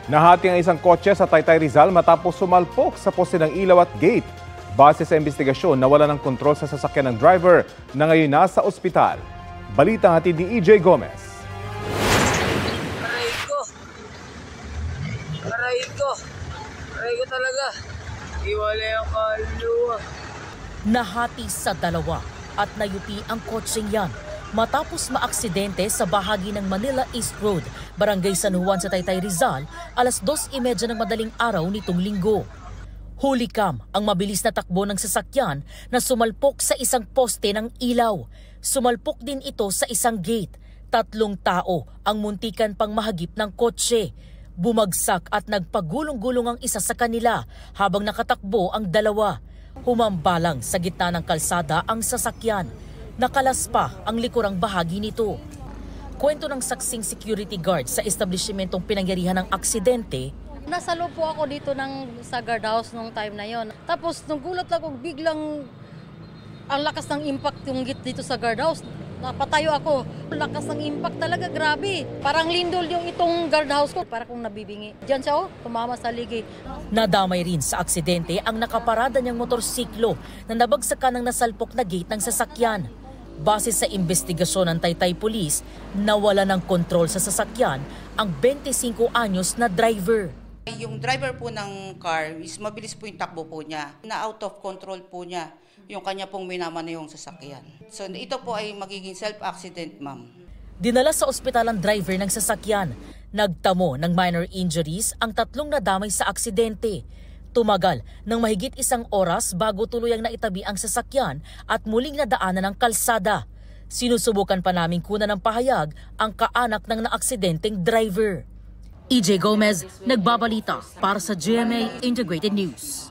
Nahati ang isang kotse sa Taytay Rizal matapos sumalpok sa poste ng ilaw at gate. Base sa investigasyon, nawala ng kontrol sa sasakyan ng driver na ngayon nasa ospital. Balita hatid ni EJ Gomez. Aray ko talaga. Iwalay ang kaluluwa. Nahati sa dalawa at nayupi ang kotseng yan matapos maaksidente sa bahagi ng Manila East Road, Barangay San Juan sa Taytay Rizal, alas 2:30 ng madaling araw nitong linggo. Hulikam ang mabilis na takbo ng sasakyan na sumalpok sa isang poste ng ilaw. Sumalpok din ito sa isang gate. 3 tao ang muntikan pang mahagip ng kotse. Bumagsak at nagpagulong-gulong ang isa sa kanila habang nakatakbo ang dalawa. Humambalang sa gitna ng kalsada ang sasakyan. Nakalas pa ang likurang bahagi nito. Kwento ng saksing security guard sa establishmentong pinangyarihan ng aksidente. Nasa loob po ako dito sa guard house nung time na yon. Tapos nung gulat ako, biglang ang lakas ng impact yung gate dito sa guard house. Napatayo ako. Lakas ng impact talaga, grabe. Parang lindol yung itong guard house ko. Para kung nabibingi. Diyan siya, tumama sa ligi. Nadamay rin sa aksidente ang nakaparada niyang motorsiklo na nabagsakan ng nasalpok na gate ng sasakyan. Base sa investigasyon ng Taytay Police, nawala ng kontrol sa sasakyan ang 25 anyos na driver. Yung driver po ng car, is mabilis po yung takbo po niya. Na out of control po niya yung kanya pong minamana yung sasakyan. So ito po ay magiging self-accident, ma'am. Dinala sa ospital ang driver ng sasakyan. Nagtamo ng minor injuries ang 3 nadamay sa aksidente. Tumagal ng mahigit 1 oras bago tuluyang naitabi ang sasakyan at muling nadaanan ng kalsada. Sinusubukan pa naming kunan ng pahayag ang kaanak ng naaksidenteng driver. EJ Gomez, nagbabalita para sa GMA Integrated News.